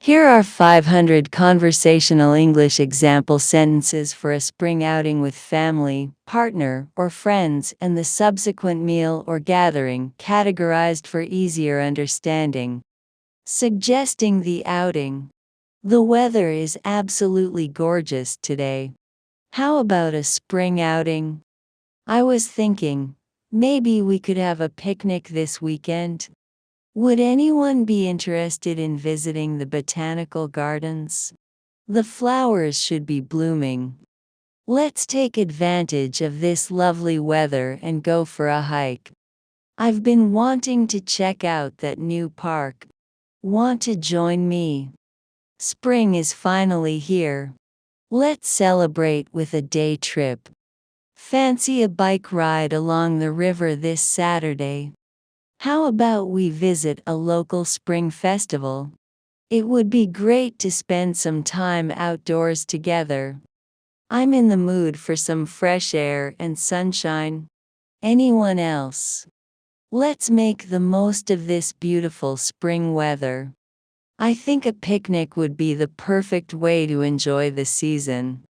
Here are 500 conversational English example sentences for a spring outing with family, partner, or friends and the subsequent meal or gathering, categorized for easier understanding. Suggesting the outing. The weather is absolutely gorgeous today. How about a spring outing? I was thinking, maybe we could have a picnic this weekend. Would anyone be interested in visiting the botanical gardens? The flowers should be blooming. Let's take advantage of this lovely weather and go for a hike. I've been wanting to check out that new park. Want to join me? Spring is finally here. Let's celebrate with a day trip. Fancy a bike ride along the river this Saturday? How about we visit a local spring festival? It would be great to spend some time outdoors together. I'm in the mood for some fresh air and sunshine. Anyone else? Let's make the most of this beautiful spring weather. I think a picnic would be the perfect way to enjoy the season.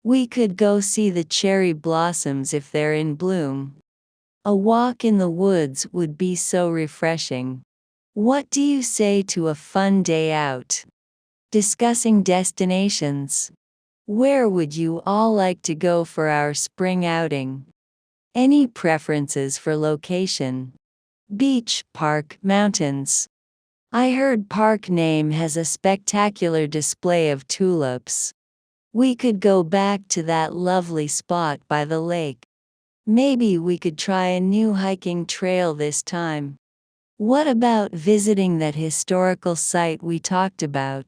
We could go see the cherry blossoms if they're in bloom. A walk in the woods would be so refreshing. What do you say to a fun day out? Discussing destinations. Where would you all like to go for our spring outing? Any preferences for location? Beach, park, mountains. I heard Park Name has a spectacular display of tulips. We could go back to that lovely spot by the lake. Maybe we could try a new hiking trail this time. What about visiting that historical site we talked about?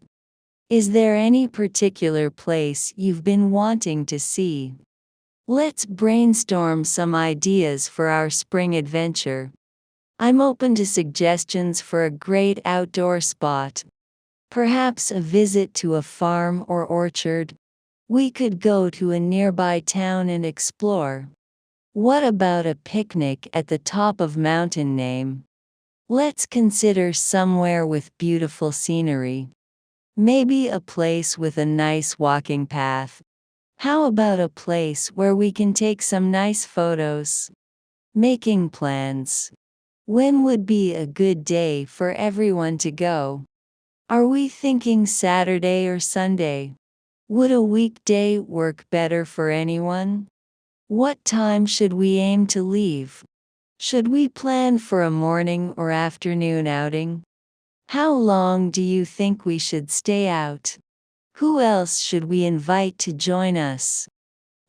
Is there any particular place you've been wanting to see? Let's brainstorm some ideas for our spring adventure. I'm open to suggestions for a great outdoor spot. Perhaps a visit to a farm or orchard. We could go to a nearby town and explore. What about a picnic at the top of Mountain Name? Let's consider somewhere with beautiful scenery. Maybe a place with a nice walking path. How about a place where we can take some nice photos? Making plans. When would be a good day for everyone to go? Are we thinking Saturday or Sunday? Would a weekday work better for anyone? What time should we aim to leave? Should we plan for a morning or afternoon outing? How long do you think we should stay out? Who else should we invite to join us?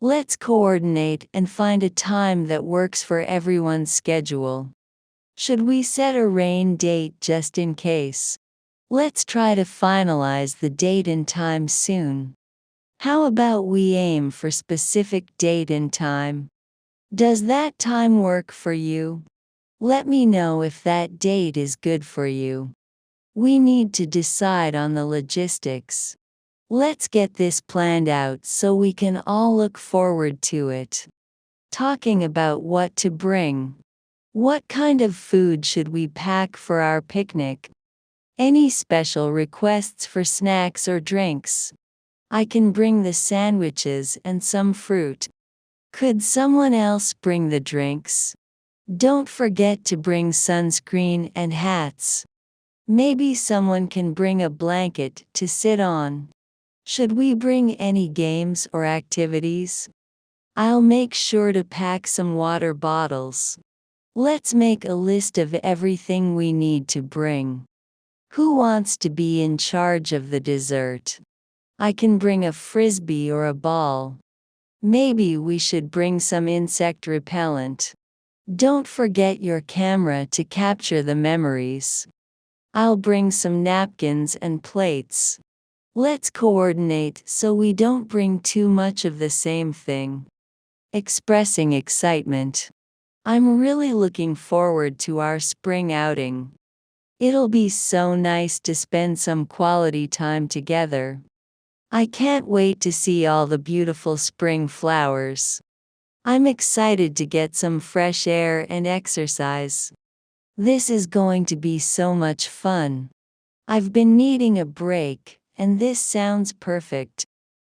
Let's coordinate and find a time that works for everyone's schedule. Should we set a rain date just in case? Let's try to finalize the date and time soon. How about we aim for specific date and time? Does that time work for you? Let me know if that date is good for you. We need to decide on the logistics. Let's get this planned out so we can all look forward to it. Talking about what to bring. What kind of food should we pack for our picnic? Any special requests for snacks or drinks? I can bring the sandwiches and some fruit. Could someone else bring the drinks? Don't forget to bring sunscreen and hats. Maybe someone can bring a blanket to sit on. Should we bring any games or activities? I'll make sure to pack some water bottles. Let's make a list of everything we need to bring. Who wants to be in charge of the dessert? I can bring a frisbee or a ball. Maybe we should bring some insect repellent. Don't forget your camera to capture the memories. I'll bring some napkins and plates. Let's coordinate so we don't bring too much of the same thing. Expressing excitement. I'm really looking forward to our spring outing. It'll be so nice to spend some quality time together. I can't wait to see all the beautiful spring flowers. I'm excited to get some fresh air and exercise. This is going to be so much fun. I've been needing a break, and this sounds perfect.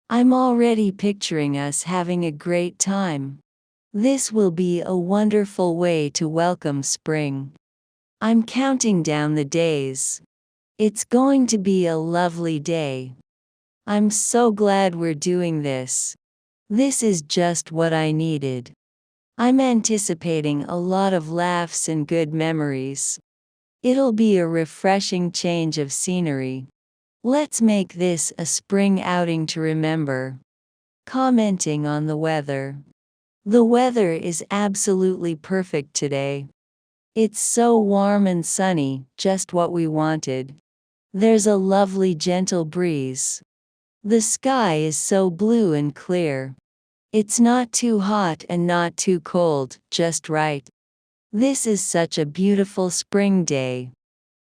I'm already picturing us having a great time. This will be a wonderful way to welcome spring. I'm counting down the days. It's going to be a lovely day. I'm so glad we're doing this. This is just what I needed. I'm anticipating a lot of laughs and good memories. It'll be a refreshing change of scenery. Let's make this a spring outing to remember. Commenting on the weather. The weather is absolutely perfect today. It's so warm and sunny, just what we wanted. There's a lovely gentle breeze. The sky is so blue and clear. It's not too hot and not too cold, just right. This is such a beautiful spring day.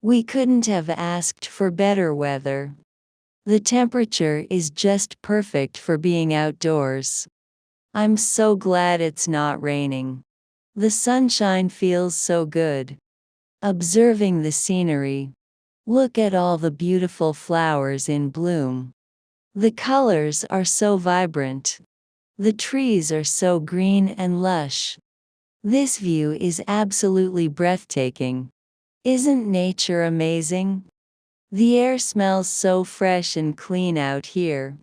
We couldn't have asked for better weather. The temperature is just perfect for being outdoors. I'm so glad it's not raining. The sunshine feels so good. Observing the scenery. Look at all the beautiful flowers in bloom. The colors are so vibrant. The trees are so green and lush. This view is absolutely breathtaking. Isn't nature amazing? The air smells so fresh and clean out here.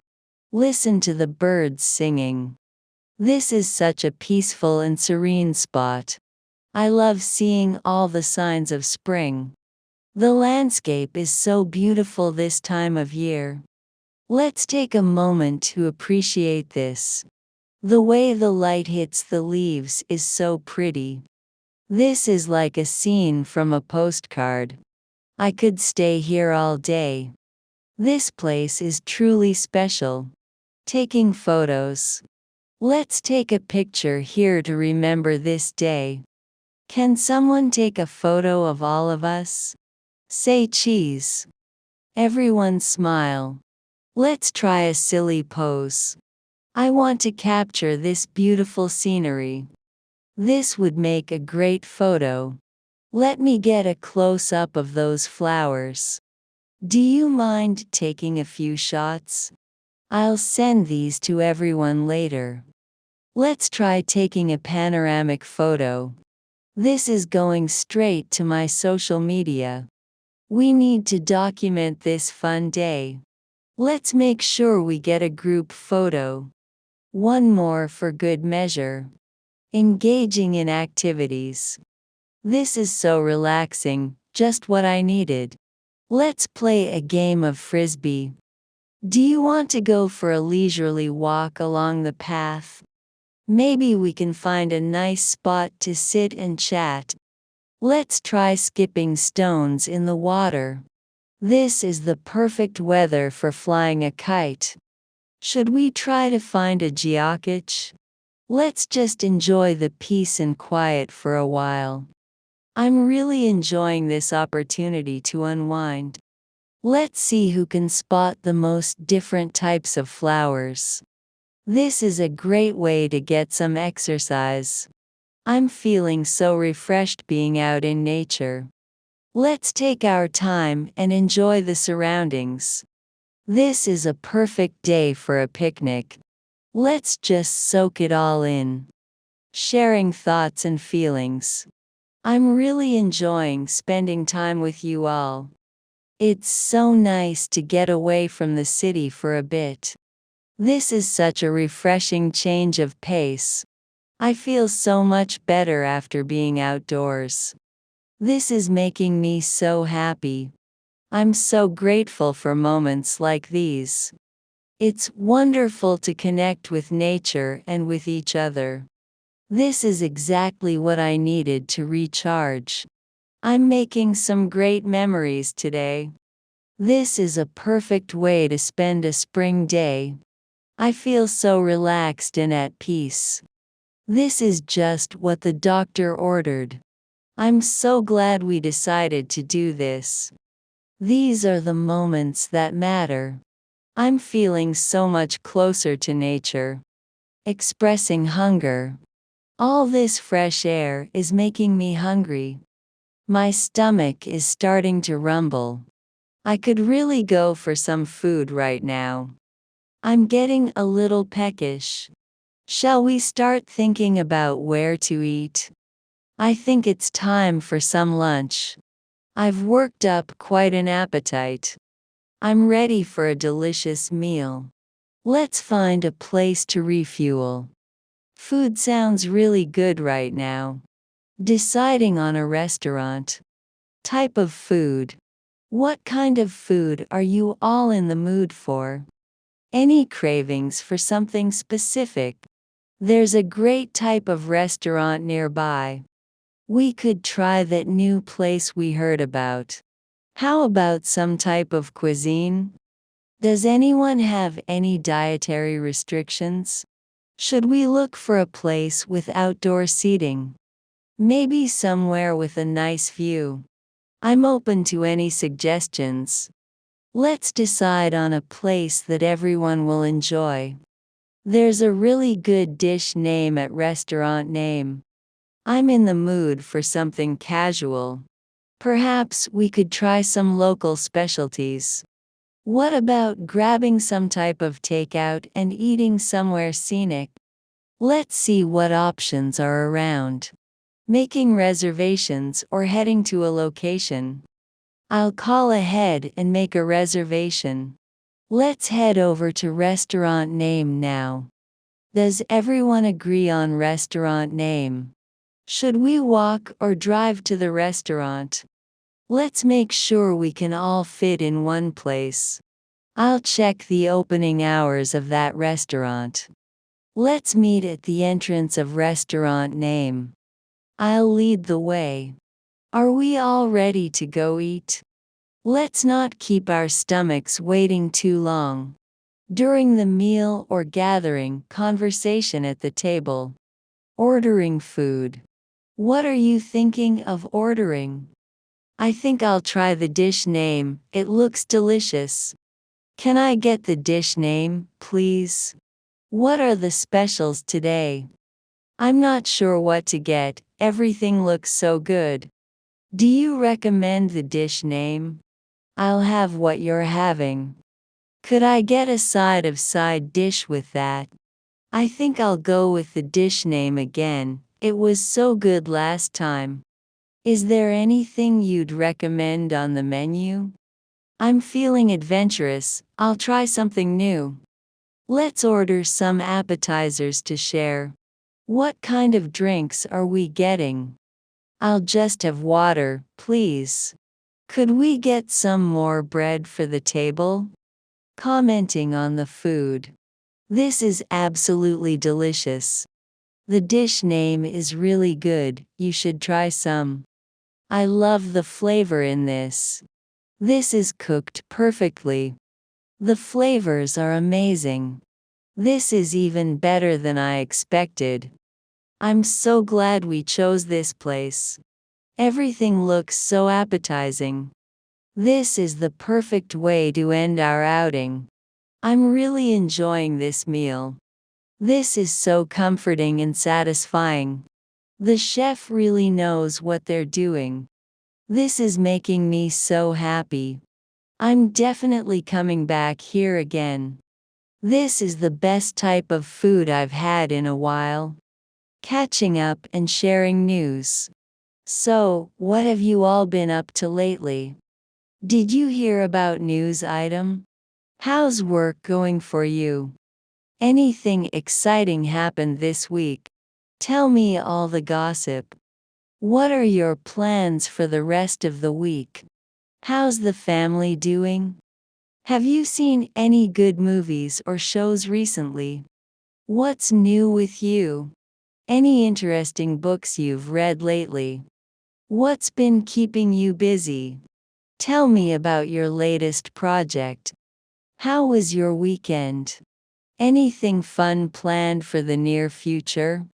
Listen to the birds singing. This is such a peaceful and serene spot. I love seeing all the signs of spring. The landscape is so beautiful this time of year. Let's take a moment to appreciate this. The way the light hits the leaves is so pretty. This is like a scene from a postcard. I could stay here all day. This place is truly special. Taking photos. Let's take a picture here to remember this day. Can someone take a photo of all of us? Say cheese. Everyone smile. Let's try a silly pose. I want to capture this beautiful scenery. This would make a great photo. Let me get a close-up of those flowers. Do you mind taking a few shots? I'll send these to everyone later. Let's try taking a panoramic photo. This is going straight to my social media. We need to document this fun day. Let's make sure we get a group photo. One more for good measure. Engaging in activities. This is so relaxing, just what I needed. Let's play a game of frisbee. Do you want to go for a leisurely walk along the path? Maybe we can find a nice spot to sit and chat. Let's try skipping stones in the water. This is the perfect weather for flying a kite. Should we try to find a geocache? Let's just enjoy the peace and quiet for a while. I'm really enjoying this opportunity to unwind. Let's see who can spot the most different types of flowers. This is a great way to get some exercise. I'm feeling so refreshed being out in nature. Let's take our time and enjoy the surroundings. This is a perfect day for a picnic. Let's just soak it all in. Sharing thoughts and feelings. I'm really enjoying spending time with you all. It's so nice to get away from the city for a bit. This is such a refreshing change of pace. I feel so much better after being outdoors. This is making me so happy. I'm so grateful for moments like these. It's wonderful to connect with nature and with each other. This is exactly what I needed to recharge. I'm making some great memories today. This is a perfect way to spend a spring day. I feel so relaxed and at peace. This is just what the doctor ordered. I'm so glad we decided to do this. These are the moments that matter. I'm feeling so much closer to nature. Expressing hunger. All this fresh air is making me hungry. My stomach is starting to rumble. I could really go for some food right now. I'm getting a little peckish. Shall we start thinking about where to eat? I think it's time for some lunch. I've worked up quite an appetite. I'm ready for a delicious meal. Let's find a place to refuel. Food sounds really good right now. Deciding on a restaurant. Type of food. What kind of food are you all in the mood for? Any cravings for something specific? There's a great type of restaurant nearby. We could try that new place we heard about. How about some type of cuisine? Does anyone have any dietary restrictions? Should we look for a place with outdoor seating? Maybe somewhere with a nice view. I'm open to any suggestions. Let's decide on a place that everyone will enjoy. There's a really good dish name at restaurant name. I'm in the mood for something casual. Perhaps we could try some local specialties. What about grabbing some type of takeout and eating somewhere scenic? Let's see what options are around. Making reservations or heading to a location. I'll call ahead and make a reservation. Let's head over to restaurant name now. Does everyone agree on restaurant name? Should we walk or drive to the restaurant? Let's make sure we can all fit in one place. I'll check the opening hours of that restaurant. Let's meet at the entrance of restaurant name. I'll lead the way. Are we all ready to go eat? Let's not keep our stomachs waiting too long. During the meal or gathering, conversation at the table. Ordering food. What are you thinking of ordering? I think I'll try the dish name, it looks delicious. Can I get the dish name, please? What are the specials today? I'm not sure what to get, everything looks so good. Do you recommend the dish name? I'll have what you're having. Could I get a side of side dish with that? I think I'll go with the dish name again, it was so good last time. Is there anything you'd recommend on the menu? I'm feeling adventurous, I'll try something new. Let's order some appetizers to share. What kind of drinks are we getting? I'll just have water, please. Could we get some more bread for the table? Commenting on the food. This is absolutely delicious. The dish name is really good, you should try some. I love the flavor in this. This is cooked perfectly. The flavors are amazing. This is even better than I expected. I'm so glad we chose this place. Everything looks so appetizing. This is the perfect way to end our outing. I'm really enjoying this meal. This is so comforting and satisfying. The chef really knows what they're doing. This is making me so happy. I'm definitely coming back here again. This is the best type of food I've had in a while. Catching up and sharing news. So, what have you all been up to lately? Did you hear about news item? How's work going for you? Anything exciting happened this week? Tell me all the gossip. What are your plans for the rest of the week? How's the family doing? Have you seen any good movies or shows recently? What's new with you? Any interesting books you've read lately? What's been keeping you busy? Tell me about your latest project. How was your weekend? Anything fun planned for the near future?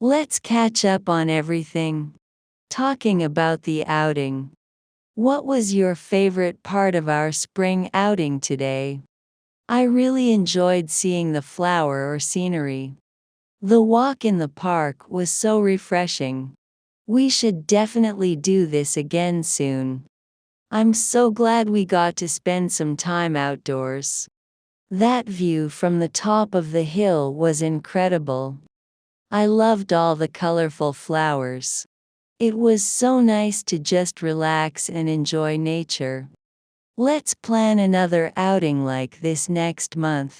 Let's catch up on everything. Talking about the outing. What was your favorite part of our spring outing today? I really enjoyed seeing the flower or scenery. The walk in the park was so refreshing. We should definitely do this again soon. I'm so glad we got to spend some time outdoors. That view from the top of the hill was incredible. I loved all the colorful flowers. It was so nice to just relax and enjoy nature. Let's plan another outing like this next month.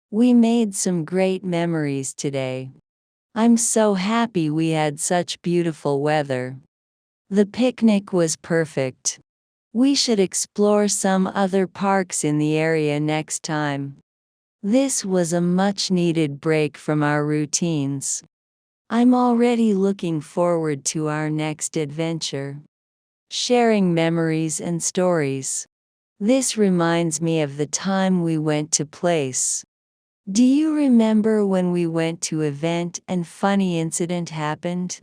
We made some great memories today. I'm so happy we had such beautiful weather. The picnic was perfect. We should explore some other parks in the area next time. This was a much needed break from our routines. I'm already looking forward to our next adventure. Sharing memories and stories. This reminds me of the time we went to place. Do you remember when we went to event and funny incident happened?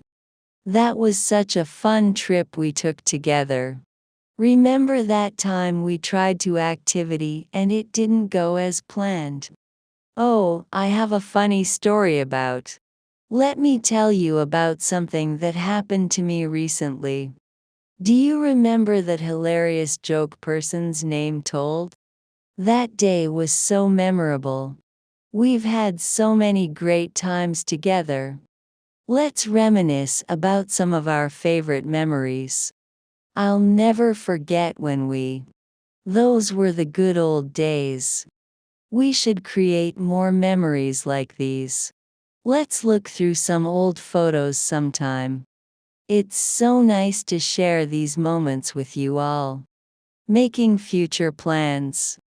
That was such a fun trip we took together. Remember that time we tried to activity and it didn't go as planned? Oh, I have a funny story about. Let me tell you about something that happened to me recently. Do you remember that hilarious joke person's name told? That day was so memorable. We've had so many great times together. Let's reminisce about some of our favorite memories. I'll never forget when those were the good old days. We should create more memories like these. Let's look through some old photos sometime. It's so nice to share these moments with you all. Making future plans.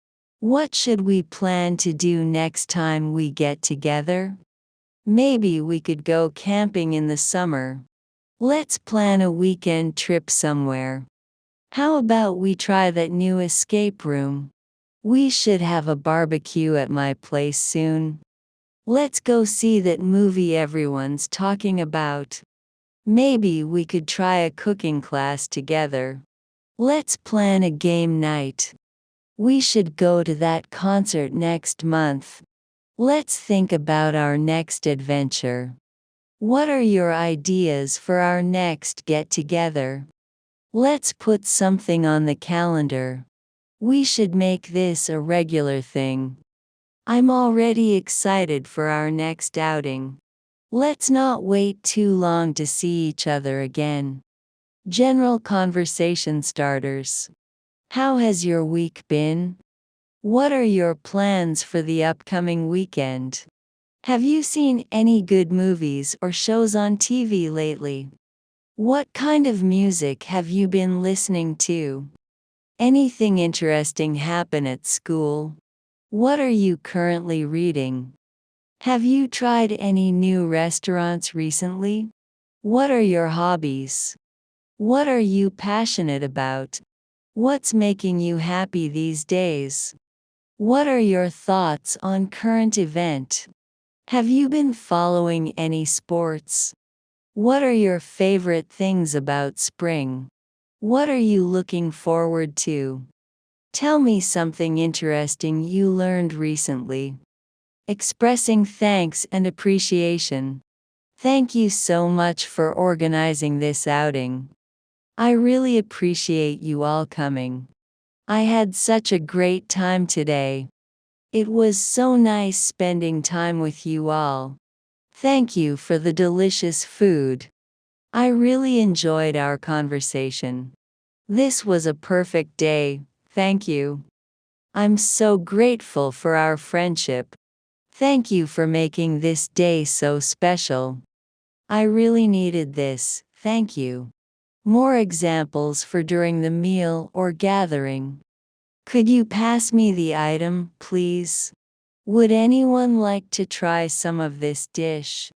What should we plan to do next time we get together? Maybe we could go camping in the summer. Let's plan a weekend trip somewhere. How about we try that new escape room? We should have a barbecue at my place soon. Let's go see that movie everyone's talking about. Maybe we could try a cooking class together. Let's plan a game night. We should go to that concert next month. Let's think about our next adventure. What are your ideas for our next get-together? Let's put something on the calendar. We should make this a regular thing. I'm already excited for our next outing. Let's not wait too long to see each other again. General conversation starters. How has your week been? What are your plans for the upcoming weekend? Have you seen any good movies or shows on TV lately? What kind of music have you been listening to? Anything interesting happen at school? What are you currently reading? Have you tried any new restaurants recently? What are your hobbies? What are you passionate about? What's making you happy these days? What are your thoughts on current event? Have you been following any sports? What are your favorite things about spring? What are you looking forward to? Tell me something interesting you learned recently. Expressing thanks and appreciation. Thank you so much for organizing this outing. I really appreciate you all coming. I had such a great time today. It was so nice spending time with you all. Thank you for the delicious food. I really enjoyed our conversation. This was a perfect day, thank you. I'm so grateful for our friendship. Thank you for making this day so special. I really needed this, thank you. More examples for during the meal or gathering. Could you pass me the item, please? Would anyone like to try some of this dish?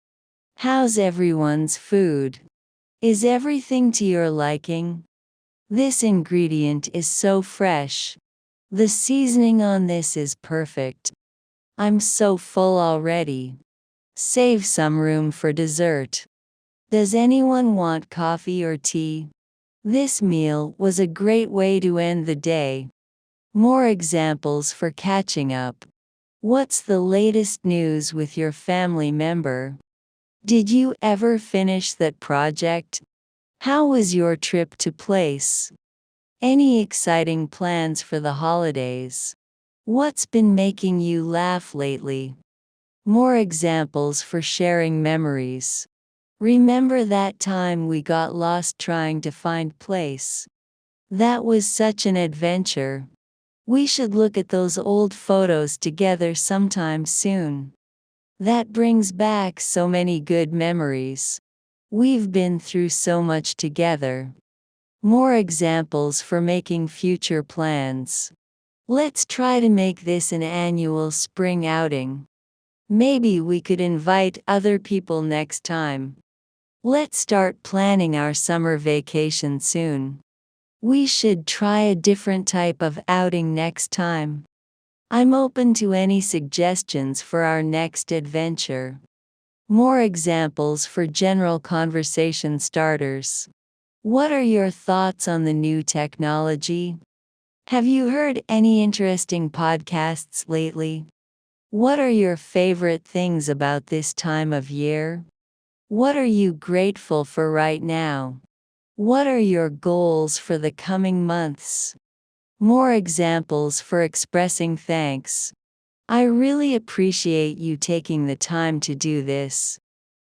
How's everyone's food? Is everything to your liking? This ingredient is so fresh. The seasoning on this is perfect. I'm so full already. Save some room for dessert. Does anyone want coffee or tea? This meal was a great way to end the day. More examples for catching up. What's the latest news with your family member? Did you ever finish that project? How was your trip to place? Any exciting plans for the holidays? What's been making you laugh lately? More examples for sharing memories. Remember that time we got lost trying to find place? That was such an adventure. We should look at those old photos together sometime soon. That brings back so many good memories. We've been through so much together. More examples for making future plans. Let's try to make this an annual spring outing. Maybe we could invite other people next time. Let's start planning our summer vacation soon. We should try a different type of outing next time. I'm open to any suggestions for our next adventure. More examples for general conversation starters. What are your thoughts on the new technology? Have you heard any interesting podcasts lately? What are your favorite things about this time of year? What are you grateful for right now? What are your goals for the coming months? More examples for expressing thanks. I really appreciate you taking the time to do this.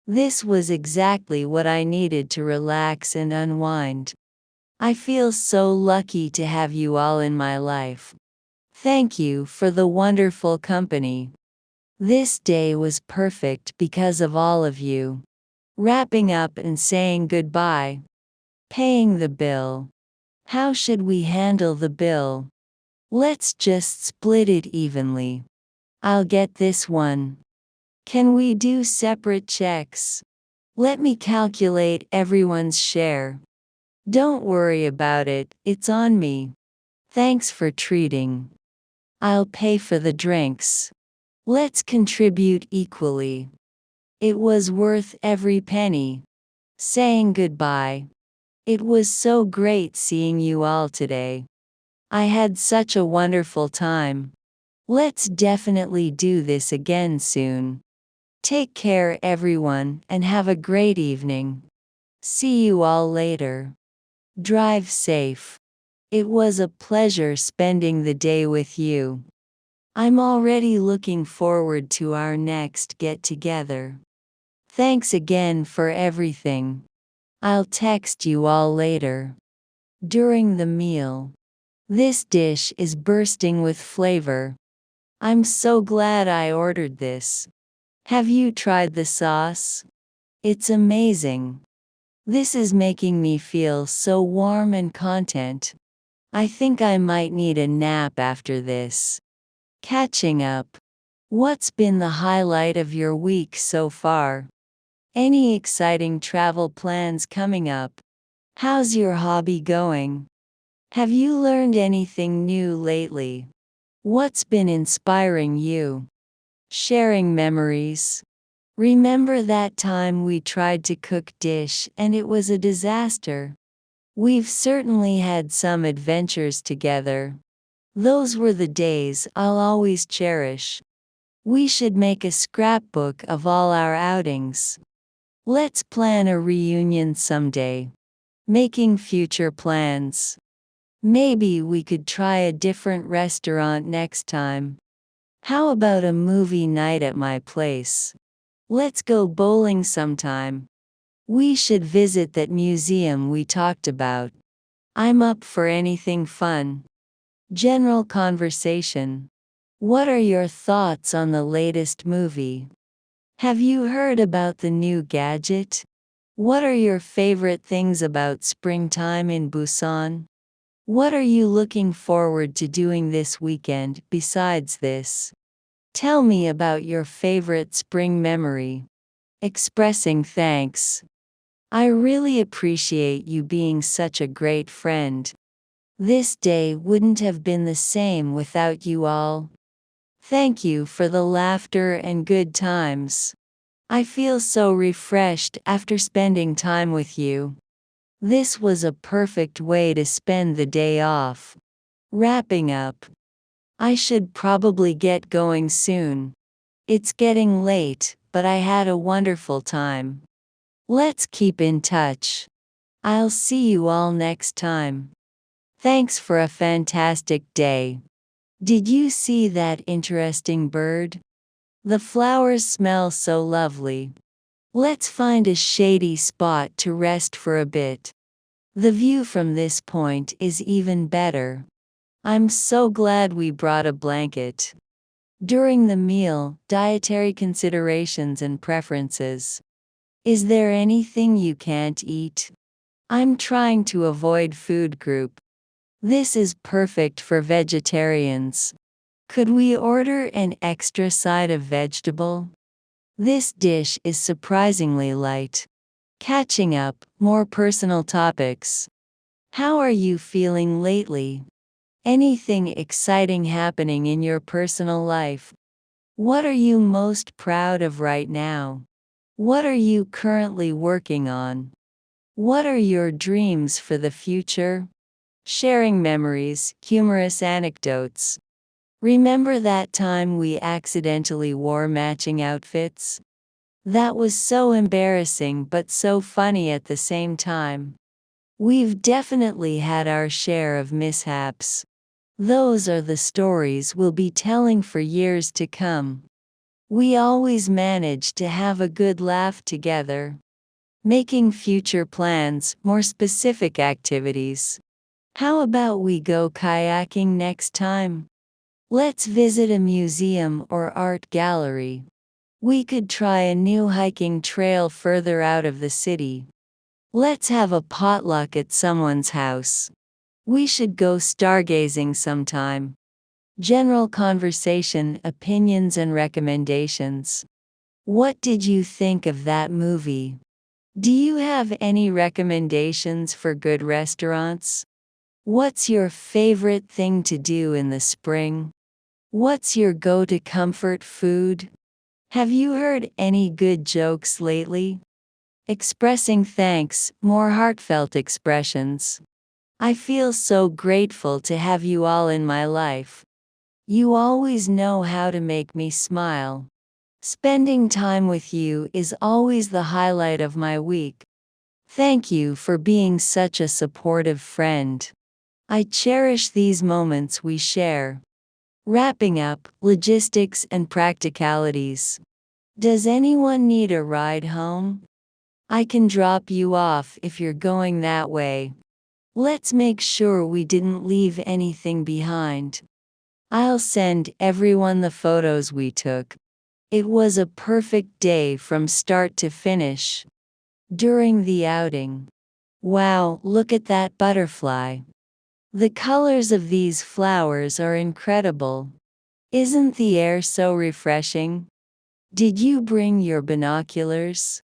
This was exactly what I needed to relax and unwind. I feel so lucky to have you all in my life. Thank you for the wonderful company. This day was perfect because of all of you. Wrapping up and saying goodbye. Paying the bill. How should we handle the bill? Let's just split it evenly. I'll get this one. Can we do separate checks? Let me calculate everyone's share. Don't worry about it, it's on me. Thanks for treating. I'll pay for the drinks. Let's contribute equally. It was worth every penny. Saying goodbye. It was so great seeing you all today. I had such a wonderful time. Let's definitely do this again soon. Take care, everyone, and have a great evening. See you all later. Drive safe. It was a pleasure spending the day with you. I'm already looking forward to our next get-together. Thanks again for everything. I'll text you all later. During the meal. This dish is bursting with flavor. I'm so glad I ordered this. Have you tried the sauce? It's amazing. This is making me feel so warm and content. I think I might need a nap after this. Catching up. What's been the highlight of your week so far? Any exciting travel plans coming up? How's your hobby going? Have you learned anything new lately? What's been inspiring you? Sharing memories. Remember that time we tried to cook dish and it was a disaster? We've certainly had some adventures together. Those were the days I'll always cherish. We should make a scrapbook of all our outings. Let's plan a reunion someday. Making future plans. Maybe we could try a different restaurant next time. How about a movie night at my place? Let's go bowling sometime. We should visit that museum we talked about. I'm up for anything fun. General conversation. What are your thoughts on the latest movie? Have you heard about the new gadget? What are your favorite things about springtime in Busan? What are you looking forward to doing this weekend besides this? Tell me about your favorite spring memory. Expressing thanks. I really appreciate you being such a great friend. This day wouldn't have been the same without you all. Thank you for the laughter and good times. I feel so refreshed after spending time with you. This was a perfect way to spend the day off. Wrapping up. I should probably get going soon. It's getting late, but I had a wonderful time. Let's keep in touch. I'll see you all next time. Thanks for a fantastic day. Did you see that interesting bird? The flowers smell so lovely. Let's find a shady spot to rest for a bit. The view from this point is even better. I'm so glad we brought a blanket. During the meal, dietary considerations and preferences. Is there anything you can't eat? I'm trying to avoid food group. This is perfect for vegetarians. Could we order an extra side of vegetable? This dish is surprisingly light. Catching up, more personal topics. How are you feeling lately? Anything exciting happening in your personal life? What are you most proud of right now? What are you currently working on? What are your dreams for the future? Sharing memories, humorous anecdotes. Remember that time we accidentally wore matching outfits? That was so embarrassing but so funny at the same time. We've definitely had our share of mishaps. Those are the stories we'll be telling for years to come. We always manage to have a good laugh together. Making future plans, more specific activities. How about we go kayaking next time? Let's visit a museum or art gallery. We could try a new hiking trail further out of the city. Let's have a potluck at someone's house. We should go stargazing sometime. General conversation, opinions and recommendations. What did you think of that movie? Do you have any recommendations for good restaurants? What's your favorite thing to do in the spring? What's your go-to comfort food? Have you heard any good jokes lately? Expressing thanks, more heartfelt expressions. I feel so grateful to have you all in my life. You always know how to make me smile. Spending time with you is always the highlight of my week. Thank you for being such a supportive friend. I cherish these moments we share. Wrapping up, logistics and practicalities. Does anyone need a ride home? I can drop you off if you're going that way. Let's make sure we didn't leave anything behind. I'll send everyone the photos we took. It was a perfect day from start to finish. During the outing. Wow, look at that butterfly. The colors of these flowers are incredible. Isn't the air so refreshing? Did you bring your binoculars?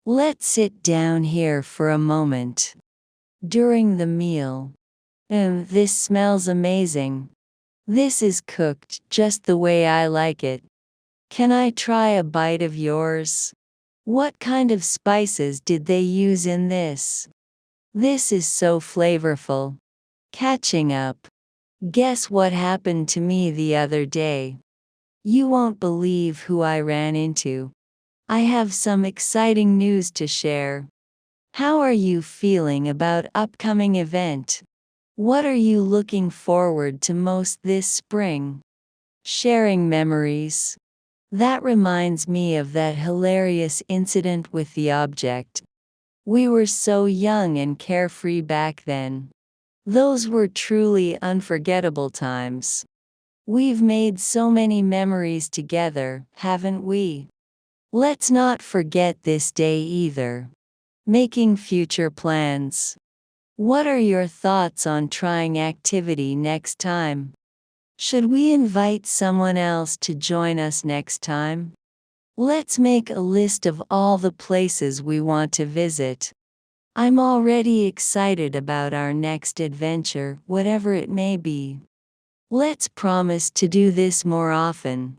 Let's sit down here for a moment. During the meal. This smells amazing. This is cooked just the way I like it. Can I try a bite of yours? What kind of spices did they use in this? This is so flavorful. Catching up. Guess what happened to me the other day? You won't believe who I ran into. I have some exciting news to share. How are you feeling about upcoming event? What are you looking forward to most this spring? Sharing memories. That reminds me of that hilarious incident with the object. We were so young and carefree back then. Those were truly unforgettable times. We've made so many memories together, haven't we? Let's not forget this day either. Making future plans. What are your thoughts on trying activity next time? Should we invite someone else to join us next time? Let's make a list of all the places we want to visit. I'm already excited about our next adventure, whatever it may be. Let's promise to do this more often.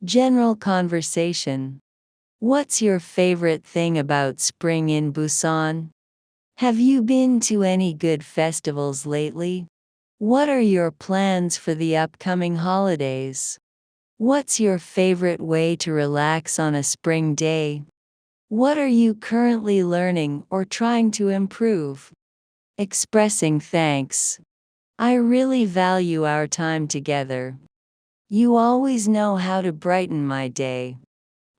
General conversation. What's your favorite thing about spring in Busan? Have you been to any good festivals lately? What are your plans for the upcoming holidays? What's your favorite way to relax on a spring day? What are you currently learning or trying to improve? Expressing thanks. I really value our time together. You always know how to brighten my day.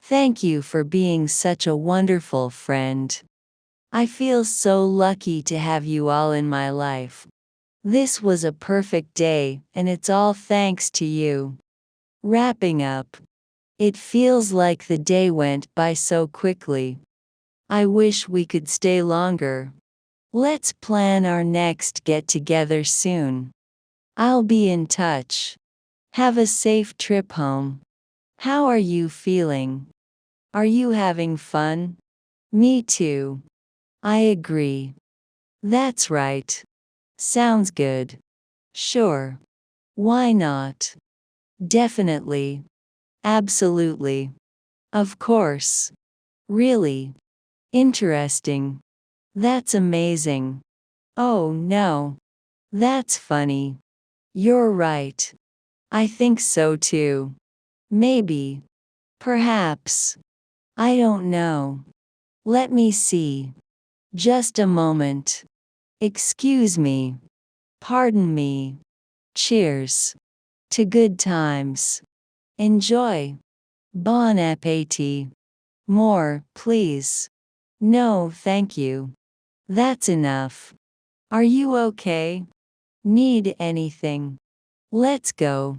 Thank you for being such a wonderful friend. I feel so lucky to have you all in my life. This was a perfect day, and it's all thanks to you. Wrapping up. It feels like the day went by so quickly. I wish we could stay longer. Let's plan our next get together soon. I'll be in touch. Have a safe trip home. How are you feeling? Are you having fun? Me too. I agree. That's right. Sounds good. Sure. Why not? Definitely. Absolutely. Of course. Really. Interesting. That's amazing. Oh no. That's funny. You're right. I think so too. Maybe. Perhaps. I don't know. Let me see. Just a moment. Excuse me. Pardon me. Cheers. To good times. Enjoy. Bon appétit. More, please. No, thank you. That's enough. Are you okay? Need anything? Let's go.